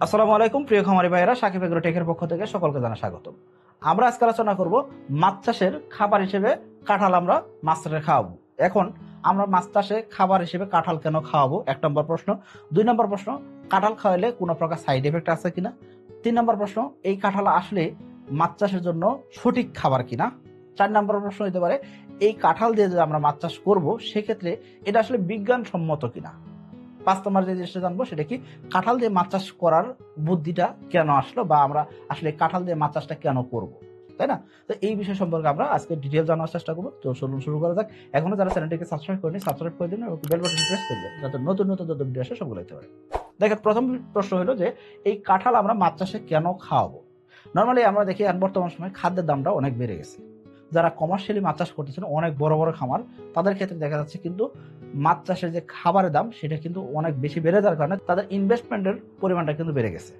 আসসালামু আলাইকুম প্রিয় খামারি ভাইয়েরা, সাকিব এগ্রোটেকের পক্ষ থেকে সকলকে জানা স্বাগতম। আমরা আজকে আলোচনা করব মাছ চাষের খাবার হিসেবে কাঁঠাল আমরা মাছরে খাওয়াবো। এখন আমরা মাছ চাষে খাবার হিসেবে কাঁঠাল কেন খাওয়াবো, 1 নম্বর প্রশ্ন। 2 নম্বর প্রশ্ন, কাঁঠাল খাওয়ালে কোনো প্রকার সাইড এফেক্ট আছে কিনা। 3 নম্বর প্রশ্ন, এই কাঁঠাল আসলে মাছ চাষের জন্য সঠিক খাবার কিনা। 4 নম্বর প্রশ্ন হতে পারে, এই কাঁঠাল দিয়ে যদি আমরা মাছ চাষ করবো সেক্ষেত্রে এটা আসলে বিজ্ঞানসম্মত কিনা। 5 নম্বর যে জিনিসটা জানবো সেটা কি, কাঁঠাল দিয়ে মাছ চাষ করার বুদ্ধিটা কেন আসলো, বা আমরা আসলে কাঁঠাল দিয়ে মাছ চাষটা কেন করব, তাই না? তো এই বিষয় সম্পর্কে আমরা আজকে ডিটেল জানার চেষ্টা করবো। তো চলুন শুরু করা যাক। এখনো যারা চ্যানেলটিকে সাবস্ক্রাইব করেনি সাবস্ক্রাইব করে দিন এবং বেল বাটন প্রেস করে দিন যাতে নতুন নতুন যত ভিডিও আসে সবগুলো দেখতে পারেন। দেখেন, প্রথম প্রশ্ন হলো যে এই কাঁঠাল আমরা মাছ চাষে কেন খাওয়াবো। নর্মালি আমরা দেখি এখন বর্তমান সময়ে খাদ্যের দামটা অনেক বেড়ে গেছে। যারা কমার্শিয়ালি মাছ চাষ করতেছেন, অনেক বড় বড় খামার, তাদের ক্ষেত্রে দেখা যাচ্ছে কিন্তু মাছ চাষের যে খাবারের দাম সেটা কিন্তু অনেক বেশি বেড়ে যাওয়ার কারণে তাদের ইনভেস্টমেন্টের পরিমাণটা কিন্তু বেড়ে গেছে।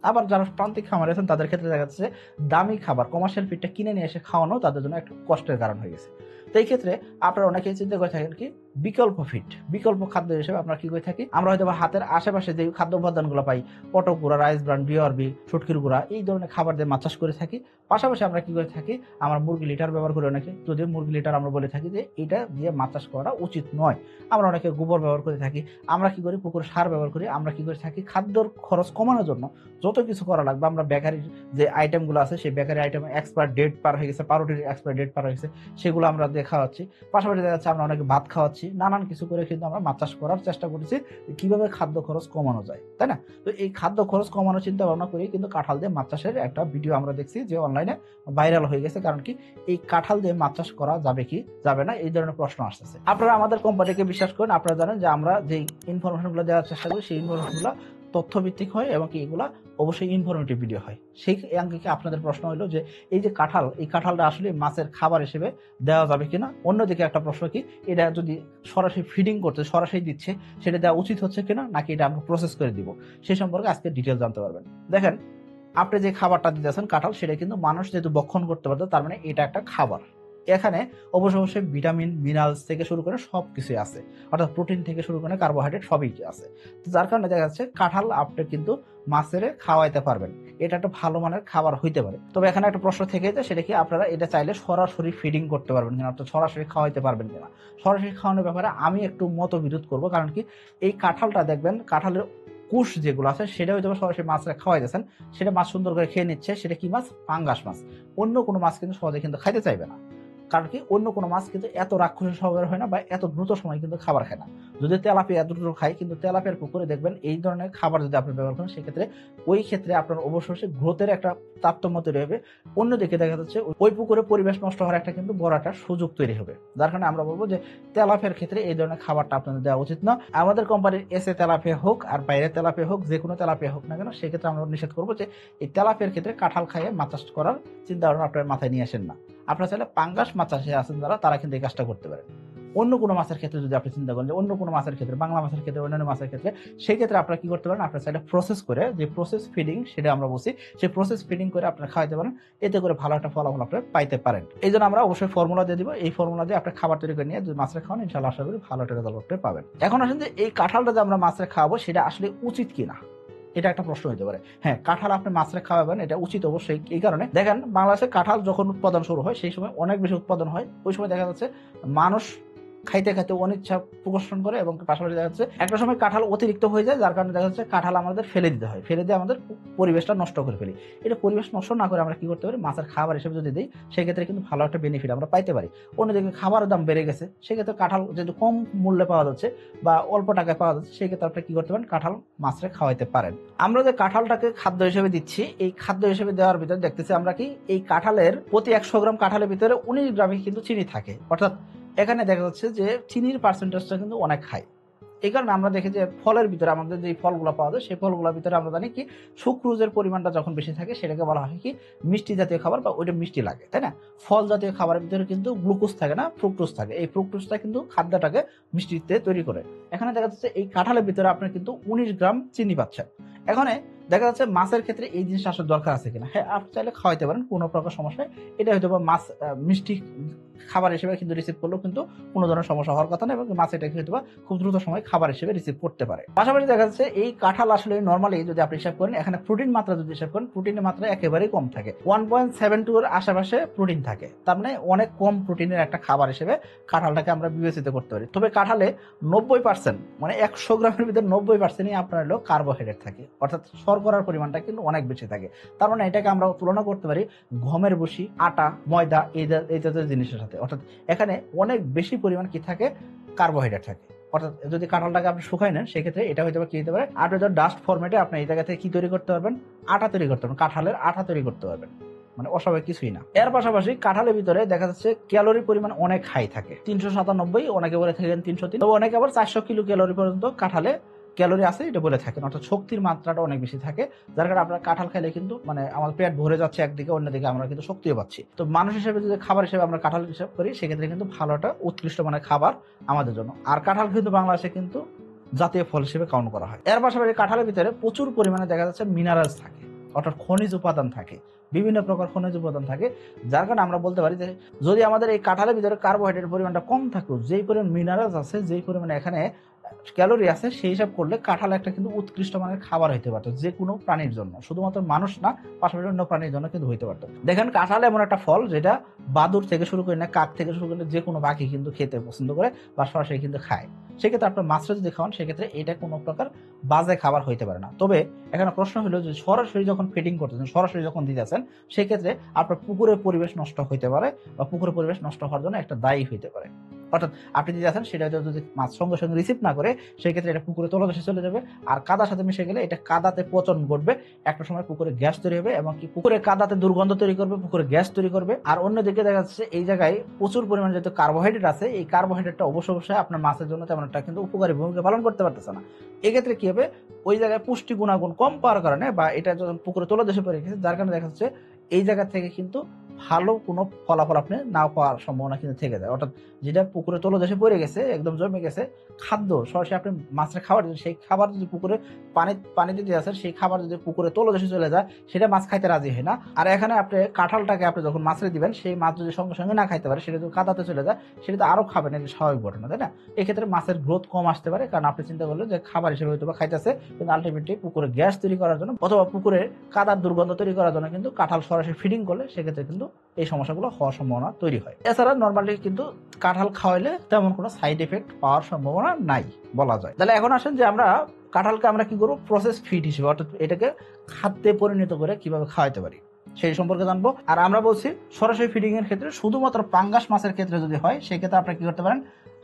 আবার যারা প্রান্তিক খামার আছেন তাদের ক্ষেত্রে দেখা যাচ্ছে দামি খাবার কমার্শিয়াল ফিডটা কিনে নিয়ে এসে খাওয়ানো তাদের জন্য একটা কষ্টের কারণ হয়ে গেছে। তো এই ক্ষেত্রে আপনারা অনেকেই চিন্তা করে থাকেন কি, বিকল্প ফিড, বিকল্প খাদ্য হিসেবে আমরা কি করে থাকি, আমরা হয়তো বা হাতের আশেপাশে যে খাদ্য উপাদানগুলো পাই, পটক গুঁড়া, রাইস ব্রান, বিআরবি, শুটকির গুঁড়া, এই ধরনের খাবার দিয়ে মাছ চাষ করে থাকি। পাশাপাশি আমরা কি করে থাকি, আমরা মুরগি লিটার ব্যবহার করি। অনেকে যদিও মুরগি লিটার আমরা বলে থাকি যে এটা দিয়ে মাছ চাষ করা উচিত নয়। আমরা অনেকে গোবর ব্যবহার করে থাকি। আমরা কি করি, পুকুরে সার ব্যবহার করি। আমরা কি করে থাকি, খাদ্যর খরচ কমানোর জন্য যত কিছু করা লাগবে, আমরা বেকারির যে আইটেমগুলো আছে সেই বেকারি আইটেম এক্সপায়ার ডেট পার হয়ে গেছে, পাউরুটির এক্সপায়ার ডেট পার হয়ে গেছে, সেগুলো আমরা দিয়ে খাওয়াচ্ছি। পাশাপাশি দেখা যাচ্ছে আমরা অনেকে ভাত খাওয়াচ্ছি। নানান কিছু করে কিন্তু আমরা মাছ চাষ করার চেষ্টা করছি কিভাবে খাদ্য খরচ কমানো যায়, তাই না? তো এই খাদ্য খরচ কমানোর চিন্তা ভাবনা করেই কিন্তু কাঁঠাল দিয়ে মাছ চাষের একটা ভিডিও আমরা দেখছি যে অনলাইনে ভাইরাল হয়ে গেছে। কারণ কি, এই কাঁঠাল দিয়ে মাছ চাষ করা যাবে কি যাবে না, এই ধরনের প্রশ্ন আসতেছে। আপনারা আমাদের কোম্পানিকে বিশ্বাস করেন, আপনারা জানেন যে আমরা যে ইনফরমেশনগুলো দেওয়ার চেষ্টা করি সেই ইনফরমেশনগুলো তথ্যভিত্তিক হয় এবং কি এগুলা অবশ্যই ইনফরমেটিভ ভিডিও হয়। সেই অঙ্কে আপনাদের প্রশ্ন হলো যে এই যে কাঁঠাল, এই কাঁঠালটা আসলে মাছের খাবার হিসেবে দেওয়া যাবে কিনা। অন্যদিকে একটা প্রশ্ন কি, এটা যদি সরাসরি ফিডিং করতে সরাসরি দিচ্ছে সেটা দেওয়া উচিত হচ্ছে কিনা, নাকি এটা আমরা প্রসেস করে দিব, সেই সম্পর্কে আজকে ডিটেল জানতে পারবেন। দেখেন, আপনি যে খাবারটা দিতেছেন কাঁঠাল, সেটা কিন্তু মানুষ যেহেতু ভক্ষণ করতে পারতো, তার মানে এটা একটা খাবার। এখানে অবশ্যই ভিটামিন মিনারেলস থেকে শুরু করে সবকিছুই আছে, অর্থাৎ প্রোটিন থেকে শুরু করে কার্বোহাইড্রেট সবই আছে। তো যার কারণে দেখা যাচ্ছে কাঁঠাল আপনি কিন্তু মাছের খাওয়াইতে পারবেন, এটা একটা ভালো মানের খাবার হইতে পারে। তবে এখানে একটা প্রশ্ন থেকে যায়, সেটা কি আপনারা এটা চাইলে সরাসরি ফিডিং করতে পারবেন কিনা, অর্থাৎ সরাসরি খাওয়াইতে পারবেন কিনা। সরাসরি খাওয়ানোর ব্যাপারে আমি একটু মতবিরোধ করবো। কারণ কি, এই কাঁঠালটা দেখবেন, কাঁঠালের কুশ যেগুলো আছে সেটা হয়তো সরাসরি মাছরা খাওয়াই দিয়েছেন, সেটা মাছ সুন্দর করে খেয়ে নিচ্ছে। সেটা কি মাছ? পাঙ্গাস মাছ। অন্য কোনো মাছ কিন্তু সহজে কিন্তু খাইতে চাইবে না। কারণ কি, অন্য কোনো মাছ কিন্তু এত রাক্ষসের স্বভাবের হয় না বা এত দ্রুত সময় কিন্তু খাবার খায় না। যদি তেলাপিয়া এত দ্রুত খায়, কিন্তু তেলাপিয়ার পুকুরে দেখবেন এই ধরনের খাবার যদি আপনি ব্যবহার করেন, সেক্ষেত্রে ওই ক্ষেত্রে আপনার অবশ্যই গ্রোথের একটা তারতম্য তৈরি হবে। অন্যদিকে দেখা যাচ্ছে ওই পুকুরে পরিবেশ নষ্ট হওয়ার একটা কিন্তু বড় একটা সুযোগ তৈরি হবে। যার কারণে আমরা বলবো যে তেলাপিয়ার ক্ষেত্রে এই ধরনের খাবারটা আপনাদের দেওয়া উচিত না। আমাদের কোম্পানির এসে তেলাপিয়া হোক আর বাইরে তেলাপিয়া হোক, যে কোনো তেলাপিয়া হোক না কেন, সেক্ষেত্রে আমরা নিষেধ করবো যে এই তেলাপিয়ার ক্ষেত্রে কাঁঠাল খাইয়ে মাছ চাষ করার চিন্তা ভাবনা আপনার মাথায় নিয়ে আসেন না। আপনারা চাইলে পাঙ্গাস মাছ চাষে আছেন যারা, তারা কিন্তু এই কাজটা করতে পারেন। অন্য কোনো মাছের ক্ষেত্রে যদি আপনি চিন্তা করেন যে অন্য কোনো মাছের ক্ষেত্রে, বাংলা মাছের ক্ষেত্রে, অন্যান্য মাছের ক্ষেত্রে, সেই ক্ষেত্রে আপনারা কি করতে পারেন, আপনারা চাইলে প্রসেস করে, যে প্রসেস ফিডিং সেটা আমরা বলছি, সেই প্রসেস ফিডিং করে আপনারা খাওয়াইতে পারেন। এতে করে ভালো একটা ফলাফল আপনারা পাইতে পারেন। এই জন্য আমরা অবশ্যই ফর্মুলা দিয়ে দিব। এই ফর্মুলা দিয়ে আপনার খাবার তৈরি করে নিয়ে যদি মাছের খাওয়ান, ইনশাআল্লাহ আশা করি ভালো একটা রেজাল্ট আপনি পাবেন। এখন আসেন যে এই কাঁঠালটা যে আমরা মাছের খাওয়াবো সেটা আসলে উচিত কিনা, এটা একটা প্রশ্ন হতে পারে। হ্যাঁ, কাঁঠাল আপনি মাছরে খাওয়াবেন, এটা উচিত অবশ্যই। এই কারণে দেখেন, বাংলাদেশে কাঁঠাল যখন উৎপাদন শুরু হয় সেই সময় অনেক বেশি উৎপাদন হয়। ওই সময় দেখা যাচ্ছে মানুষ খাইতে খাইতে অনিচ্ছা প্রদর্শন করে, এবং পাশাপাশি দেখা যাচ্ছে একটা সময় কাঁঠাল অতিরিক্ত হয়ে যায়, যার কারণে দেখা যাচ্ছে কাঁঠাল আমাদের ফেলে দিতে হয়, ফেলে দিয়ে আমাদের পরিবেশটা নষ্ট করে ফেলি। এটা পরিবেশ নষ্ট না করে আমরা কি করতে পারি, মাছের খাবার হিসেবে যদি দিই, সেক্ষেত্রে কিন্তু ভালো একটা বেনিফিট আমরা পাইতে পারি। অন্যদিকে খাবারের দাম বেড়ে গেছে, সেক্ষেত্রে কাঁঠাল যেহেতু কম মূল্যে পাওয়া যাচ্ছে বা অল্প টাকায় পাওয়া যাচ্ছে, সেক্ষেত্রে আপনি কি করতে পারেন, কাঁঠাল মাছরে খাওয়াইতে পারেন। আমরা যে কাঁঠালটাকে খাদ্য হিসেবে দিচ্ছি, এই খাদ্য হিসেবে দেওয়ার ভিতরে দেখতেছি আমরা কি, এই কাঁঠালের প্রতি 100 গ্রাম কাঁঠালের ভিতরে 19 গ্রামই কিন্তু চিনি থাকে। অর্থাৎ এখানে দেখা যাচ্ছে যে চিনির পার্সেন্টেজটা কিন্তু অনেক হাই। এই কারণে আমরা দেখি যে ফলের ভিতরে, আমাদের যে ফলগুলো পাওয়া যায় সেই ফলগুলোর ভিতরে আমরা জানি কি, সুক্রোজের পরিমাণটা যখন বেশি থাকে সেটাকে বলা হয় কি মিষ্টি জাতীয় খাবার, বা ওইটা মিষ্টি লাগে, তাই না? ফল জাতীয় খাবারের ভিতরে কিন্তু গ্লুকোজ থাকে না, ফ্রুক্টোজ থাকে। এই ফ্রুক্টোজটা কিন্তু খাদ্যটাকে মিষ্টিতে তৈরি করে। এখানে দেখা যাচ্ছে এই কাঁঠালের ভিতরে আপনি কিন্তু 19 গ্রাম চিনি পাচ্ছেন। এখানে দেখা যাচ্ছে মাছের ক্ষেত্রে এই জিনিসটা আসলে দরকার আছে কিনা। হ্যাঁ, আপনি চাইলে খাওয়াইতে পারেন, কোনো প্রকার সমস্যা। এটা হয়তো বা মাছ মিষ্টি খাবার হিসেবে কিন্তু রিসিভ করলেও কিন্তু কোনো ধরনের সমস্যা হওয়ার কথা না, এবং মাছ এটাকে হয়তো খুব দ্রুত সময় খাবার হিসেবে রিসিভ করতে পারে। পাশাপাশি দেখা যাচ্ছে এই কাঁঠাল আসলে নর্মালি যদি আপনি হিসাব করেন, এখানে প্রোটিন মাত্রা যদি হিসাব করেন, প্রোটিনের মাত্রা একেবারেই কম থাকে, 1.72 এর আশেপাশে প্রোটিন থাকে। তার মানে অনেক কম প্রোটিনের একটা খাবার হিসেবে কাঁঠালটাকে আমরা বিবেচিত করতে পারি। তবে কাঁঠালে 90%, মানে 100 গ্রামের ভিতরে 90%ই আপনার হলো কার্বোহাইড্রেট থাকে, অর্থাৎ শর্করার পরিমাণটা কিন্তু অনেক বেশি থাকে। তার মানে এটাকে আমরা তুলনা করতে পারি গমের ভুসি, আটা, ময়দা এই জাতীয় জিনিসের সাথে। অর্থাৎ এখানে অনেক বেশি পরিমাণ কি থাকে, কার্বোহাইড্রেট থাকে। অর্থাৎ যদি কাঁঠালটাকে আপনি শুকাই নেন, সেক্ষেত্রে এটা হয়তো কি হতে পারে, আপনি যদি ডাস্ট ফরম্যাটে আপনি এই জায়গা থেকে কি তৈরি করতে পারবেন, আটা তৈরি করতে পারবেন, কাঁঠালের আটা তৈরি করতে পারবেন, মানে অস্বাভাবিক কিছুই না। এর পাশাপাশি কাঁঠালের ভিতরে দেখা যাচ্ছে ক্যালোরি পরিমাণ অনেক হাই থাকে, 397, অনেকে বলে থাকেন 303, তবে অনেকে আবার 400 কিলো ক্যালোরি পর্যন্ত কাঁঠালে ক্যালোরি আছে এটা বলে থাকেন। অর্থাৎ শক্তির মাত্রাটা অনেক বেশি থাকে, যার কারণে আপনার কাঁঠাল খাইলে কিন্তু মানে আমাদের পেট ভরে যাচ্ছে একদিকে, অন্যদিকে আমরা কিন্তু শক্তিও পাচ্ছি। তো মানুষ হিসেবে যদি খাবার হিসেবে আমরা কাঁঠাল হিসাব করি, সেক্ষেত্রে কিন্তু ভালোটা উৎকৃষ্ট মানের খাবার আমাদের জন্য। আর কাঁঠাল কিন্তু বাংলাদেশে কিন্তু জাতীয় ফল হিসেবে কাউন্ট করা হয়। এর পাশাপাশি কাঁঠালের ভিতরে প্রচুর পরিমাণে দেখা যাচ্ছে মিনারেলস থাকে, অর্থাৎ খনিজ উপাদান থাকে, বিভিন্ন প্রকার খনিজ উপাদান থাকে, যার কারণে আমরা বলতে পারি যে যদি আমাদের এই কাঁঠালের ভিতরে কার্বোহাইড্রেট পরিমাণটা কম থাকুক, যেই পরিমাণ মিনারেলস আছে, যেই পরিমাণে এখানে ক্যালোরি আছে, সেই হিসাব করলে কাঁঠাল একটা কিন্তু উৎকৃষ্ট মানের খাবার হইতে পারতো যে কোনো প্রাণীর জন্য, শুধুমাত্র মানুষ না, পাশাপাশি অন্য প্রাণীর জন্য কিন্তু হইতে পারতো। দেখেন কাঁঠাল এমন একটা ফল যেটা বাদুর থেকে শুরু করে না, কাক থেকে শুরু করে যে কোনো পাখি কিন্তু খেতে পছন্দ করে বা সরাসরি কিন্তু খায়। সেক্ষেত্রে আপনার মাছটা যদি খাওয়ান, সেক্ষেত্রে এটা কোনো প্রকার বাজে খাবার হইতে পারে না। তবে এখানে প্রশ্ন হলো যে সরাসরি যখন ফিডিং করতেছেন, সরাসরি যখন দিতেছেন, সেক্ষেত্রে আপনার পুকুরের পরিবেশ নষ্ট হইতে পারে বা পুকুরের পরিবেশ নষ্ট হওয়ার জন্য একটা দায়ী হইতে পারে। অর্থাৎ আপনি যদি আছেন সেটা যদি মাছ সঙ্গে সঙ্গে রিসিভ না করে, সেই ক্ষেত্রে এটা পুকুরে তলদেশে চলে যাবে, আর কাদার সাথে মিশে গেলে এটা কাদাতে পচন ঘটবে, একটা সময় পুকুরে গ্যাস তৈরি হবে, এবং কি পুকুরে কাদাতে দুর্গন্ধ তৈরি করবে, পুকুরে গ্যাস তৈরি করবে। আর অন্যদিকে দেখা যাচ্ছে এই জায়গায় প্রচুর পরিমাণে যেহেতু কার্বোহাইড্রেট আছে, এই কার্বোহাইড্রেটটা অবশ্যই আপনার মাছের জন্য তেমন একটা কিন্তু উপকারী ভূমিকা পালন করতে পারতেছে না। এক্ষেত্রে কি হবে, ওই জায়গায় পুষ্টি গুণাগুণ কম পাওয়ার কারণে, বা এটা যখন পুকুরে তলদেশে পড়ে গেছে, যার কারণে দেখা যাচ্ছে এই জায়গা থেকে কিন্তু ভালো কোনো ফলাফল আপনি না পাওয়ার সম্ভাবনা কিন্তু থেকে যায়। অর্থাৎ যেটা পুকুরে তলদেশে পড়ে গেছে, একদম জমে গেছে, খাদ্য সরাসরি আপনি মাছের খাবার, সেই খাবার যদি পুকুরে পানিতে দিয়ে আসেন, সেই খাবার যদি পুকুরে তলদেশে চলে যায়, সেটা মাছ খাইতে রাজি হয় না। আর এখানে আপনি কাঁঠালটাকে আপনি যখন মাছের দিবেন, সেই মাছ যদি সঙ্গে সঙ্গে না খাইতে পারে, সেটা যদি কাদাতে চলে যায়, সেটা তো আরো খাবেন, এটা স্বাভাবিক ঘটনা, তাই না? এক্ষেত্রে মাছের গ্রোথ কম আসতে পারে, কারণ আপনি চিন্তা করলেন যে খাবার হিসেবে হয়তো বা খাইতেছে, কিন্তু আলটিমেটলি পুকুরে গ্যাস তৈরি করার জন্য অথবা পুকুরে কাদার দুর্গন্ধ তৈরি করার জন্য কিন্তু কাঁঠাল সরাসরি ফিডিং করলে, সেক্ষেত্রে কিন্তু এই সমস্যাগুলো হওয়ার সম্ভাবনা তৈরি হয়। এছাড়া নর্মালি কিন্তু কাঁঠাল খাওয়াইলে তেমন কোনো সাইড এফেক্ট পাওয়ার সম্ভাবনা নাই বলা যায়। তাহলে এখন আসেন যে আমরা কাঁঠালকে আমরা কি করবো, প্রসেস ফিড হিসেবে, অর্থাৎ এটাকে খাদ্যে পরিণত করে কিভাবে খাওয়াইতে পারি সেই সম্পর্কে জানবো। আর আমরা বলছি সরাসরি ফিডিং এর ক্ষেত্রে শুধুমাত্র পাঙ্গাস মাছের ক্ষেত্রে যদি হয়, সেক্ষেত্রে আপনারা কি করতে পারেন,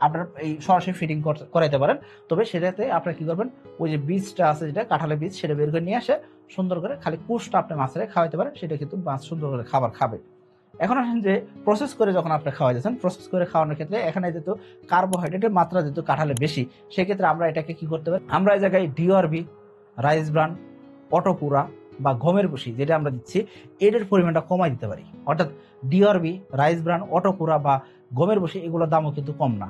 আপনার এই সরাসরি ফিডিং করাইতে পারেন। তবে সেটাতে আপনারা কি করবেন, ওই যে বীজটা আছে, যেটা কাঁঠালের বীজ, সেটা বের করে নিয়ে আসে সুন্দর করে খালি কুশটা আপনি মাছের খাওয়াইতে পারেন, সেটা কিন্তু মাছ সুন্দর করে খাবার খাবে। এখন আসেন যে প্রসেস করে যখন আপনি খাওয়া যাচ্ছেন, প্রসেস করে খাওয়ানোর ক্ষেত্রে এখানে যেহেতু কার্বোহাইড্রেটের মাত্রা যেহেতু কাঁঠালে বেশি, সেক্ষেত্রে আমরা এটাকে কি করতে পারি, আমরা এই জায়গায় ডিআরবি, রাইস ব্রান, অটোপুরা বা গমের ভুসি যেটা আমরা দিচ্ছি, এটার পরিমাণটা কমাই দিতে পারি। অর্থাৎ ডিআরবি, রাইস ব্রান, অটোপুরা বা গমের ভুসি, এগুলোর দামও কিন্তু কম না।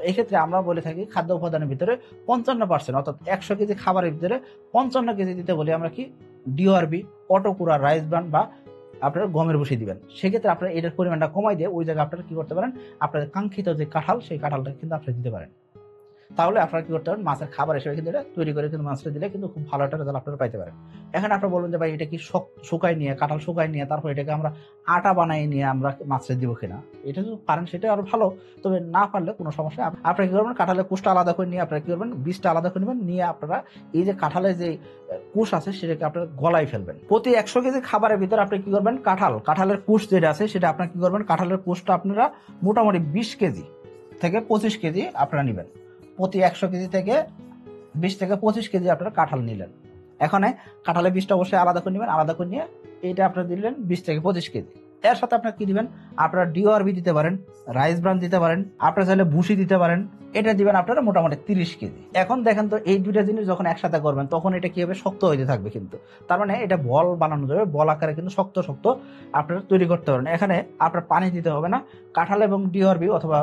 এই ক্ষেত্রে আমরা বলে থাকি খাদ্য উপাদানের ভিতরে 55%, অর্থাৎ 100 কেজি খাবারের ভিতরে 55 কেজি দিতে বলি আমরা কি ডিআরবি, অটোপুরা, রাইস ব্রান বা আপনারা গমের ভুসি দিবেন। সেক্ষেত্রে আপনারা এটার পরিমাণটা কমাই দিয়ে ওই জায়গায় আপনারা কি করতে পারেন, আপনাদের কাঙ্ক্ষিত যে কাঁঠাল, সেই কাঁঠালটা কিন্তু আপনারা দিতে পারেন। তাহলে আপনারা কি করতে পারেন, মাছের খাবার হিসেবে কিন্তু এটা তৈরি করে কিন্তু মাছটা দিলে কিন্তু খুব ভালো একটা রেজাল্ট আপনারা পাইতে পারেন। এখন আপনারা বলবেন যে ভাই এটা কি শুকাই নিয়ে, কাঁঠাল শুকাই নিয়ে তারপর এটাকে আমরা আটা বানাই নিয়ে আমরা মাছটা দিব কিনা, এটা যদি পারেন সেটা আরো ভালো, তবে না পারলে কোনো সমস্যা। আপনারা কি করবেন, কাঁঠালের কুশটা আলাদা করে নিয়ে আপনারা কি করবেন, বীজটা আলাদা করে নেবেন, নিয়ে আপনারা এই যে কাঁঠালের যে কুশ আছে সেটাকে আপনারা গলায় ফেলবেন। প্রতি 100 কেজি খাবারের ভিতরে আপনি কি করবেন, কাঁঠালের কুশ যেটা আছে সেটা আপনারা কি করবেন, কাঁঠালের কুশটা আপনারা মোটামুটি 20 কেজি থেকে 25 কেজি আপনারা নেবেন। প্রতি 100 কেজি থেকে 20 থেকে 25 কেজি আপনারা কাঁঠাল নিলেন। এখন কাঁঠালের বীজটা অবশ্যই আলাদা করে নেবেন, আলাদা করে নিয়ে এইটা আপনারা দিলেন 20 থেকে 25 কেজি। এর সাথে আপনারা কি দিবেন, আপনারা ডিওআরবি দিতে পারেন, রাইস ব্রান দিতে পারেন, আপনারা চাইলে ভুসি দিতে পারেন, এটা দিবেন আপনারা মোটামুটি 30 কেজি। এখন দেখেন তো এই দুইটা জিনিস যখন একসাথে করবেন, তখন এটা কি হবে, শক্ত হইতে থাকবে কিন্তু, তার মানে এটা বল বানানো যাবে, বল আকারে কিন্তু শক্ত শক্ত আপনারা তৈরি করতে পারেন। এখানে আপনার পানি দিতে হবে না, কাঁঠাল এবং ডিওআরবি অথবা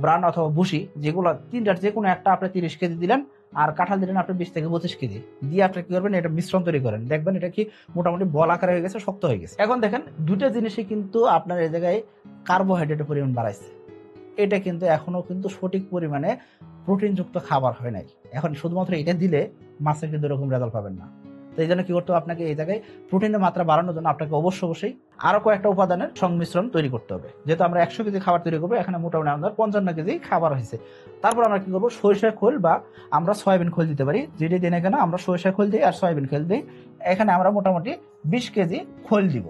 ব্রান অথবা ভুসি, যেগুলো তিনটার যে কোনো একটা আপনি 30 কেজি দিলেন, আর কাঁঠাল দিলেন আপনি 20 থেকে 25 কেজি দিয়ে আপনি কি করবেন, এটা মিশ্রণ তৈরি করেন, দেখবেন এটা কি মোটামুটি বল আকারে হয়ে গেছে, শক্ত হয়ে গেছে। এখন দেখেন দুটো জিনিসই কিন্তু আপনার এই জায়গায় কার্বোহাইড্রেটের পরিমাণ বাড়াইছে, এটা কিন্তু এখনো কিন্তু সঠিক পরিমাণে প্রোটিনযুক্ত খাবার হয় নাই। এখন শুধুমাত্র এটা দিলে মাছের কিন্তু এরকম রেজাল্ট পাবেন না। তো এই জন্য কি করতে হবে, আপনাকে এই জায়গায় প্রোটিনের মাত্রা বাড়ানোর জন্য আপনাকে অবশ্যই আরো কয়েকটা উপাদানের সংমিশ্রণ তৈরি করতে হবে। যেহেতু আমরা 100 কেজি খাবার তৈরি করবো, এখানে মোটামুটি আমাদের 55 কেজি খাবার হয়েছে। তারপর আমরা কি করবো, সরিষার খোল বা আমরা সয়াবিন খোল দিতে পারি, যেটি দিই না কেন আমরা সরিষার খোল দিই আর সয়াবিন খোল দিই। এখানে আমরা মোটামুটি 20 কেজি খোল দিব।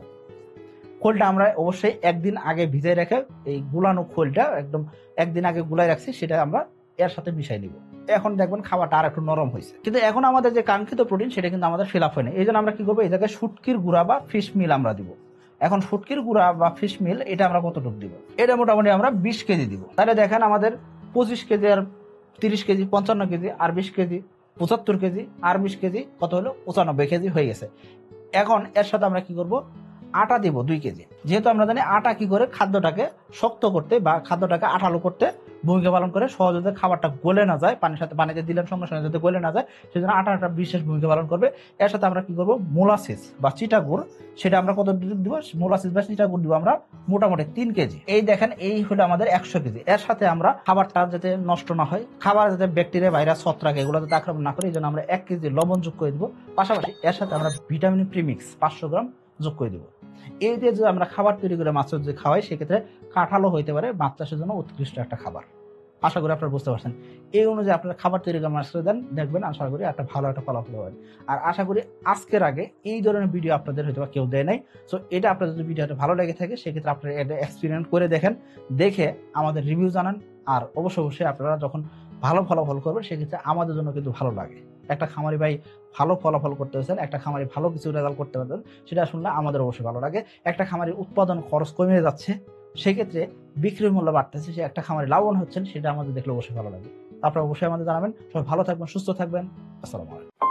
খোলটা আমরা অবশ্যই একদিন আগে ভিজাই রেখে, এই গুলানো খোলটা একদম একদিন আগে গুলাই রাখছি, সেটা আমরা এর সাথে মিশাই নিব। এখন দেখবেন খাবারটা আর একটু নরম হয়েছে। কিন্তু এখন আমাদের যে কাঙ্ক্ষিত প্রোটিন সেটা কিন্তু আমাদের ফিল আপ হয়নি। এই জন্য আমরা কি করবো, এই জায়গায় শুটকির গুঁড়া বা ফিশ মিল আমরা দিব। এখন শুটকির গুঁড়া বা ফিশ মিল এটা আমরা কতটুকু দিব, এটা মোটামুটি আমরা 20 কেজি দিব। তাহলে দেখেন আমাদের 25 কেজি আর 30 কেজি 55 কেজি আর 20 কেজি 75 কেজি আর 20 কেজি কত হলো, 95 কেজি হয়ে গেছে। এখন এর সাথে আমরা কি করব, আটা দিব 2 কেজি। যেহেতু আমরা জানি আটা কি করে খাদ্যটাকে শক্ত করতে বা খাদ্যটাকে আঠালো করতে ভূমিকা পালন করে, সহজে খাবারটা গলে না যায়, পানিতে দিলেন সঙ্গে সঙ্গে যাতে গলে না যায়, সেজন্য আটাটা বিশেষ ভূমিকা পালন করবে। এর সাথে আমরা কি করব, মোলাসিস বা চিটাগুড়, সেটা আমরা কত দিব, মোলাসিস বা চিটাগুড় দিব আমরা মোটামুটি 3 কেজি। এই দেখেন, এই হলো আমাদের 100 কেজি। এর সাথে আমরা খাবারটা যাতে নষ্ট না হয়, খাবার যাতে ব্যাকটেরিয়া ভাইরাস ছত্রাক এগুলো যাতে আক্রমণ না করে, এই জন্য আমরা 1 কেজি লবণ যোগ করে দিব। পাশাপাশি এর সাথে আমরা ভিটামিন প্রিমিক্স 500 গ্রাম যোগ করে দিব। এই দিয়ে যদি আমরা খাবার তৈরি করে মাছ যদি খাওয়াই, সেক্ষেত্রে কাঁঠালও হইতে পারে মাছ চাষের জন্য উৎকৃষ্ট একটা খাবার। আশা করি আপনারা বুঝতে পারছেন। এই অনুযায়ী আপনারা খাবার তৈরি করে মাছ দেন, দেখবেন আশা করি একটা ভালো একটা ফলাফল পাবেন। আর আশা করি আজকের আগে এই ধরনের ভিডিও আপনাদের হয়তো কেউ দেয় নাই। সো এটা আপনাদের যদি ভিডিওটা ভালো লেগে থাকে, সেক্ষেত্রে আপনারা এটা এক্সপেরিমেন্ট করে দেখেন, দেখে আমাদের রিভিউ জানান। আর অবশ্যই আপনারা যখন ভালো ফলাফল করবেন, সেক্ষেত্রে আমাদের জন্য কিন্তু ভালো লাগে। একটা খামারি ভাই ভালো ফলাফল করতে হয়েছেন, একটা খামারি ভালো কিছু রেজাল্ট করতে পারবেন, সেটা শুনলে আমাদের অবশ্যই ভালো লাগে। একটা খামারির উৎপাদন খরচ কমে যাচ্ছে, সেক্ষেত্রে বিক্রির মূল্য বাড়তেছে, সে একটা খামারে লাভবান হচ্ছেন, সেটা আমাদের দেখলে অবশ্যই ভালো লাগে। আপনারা অবশ্যই আমাদের জানাবেন। সবাই ভালো থাকবেন, সুস্থ থাকবেন। আসসালামু আলাইকুম।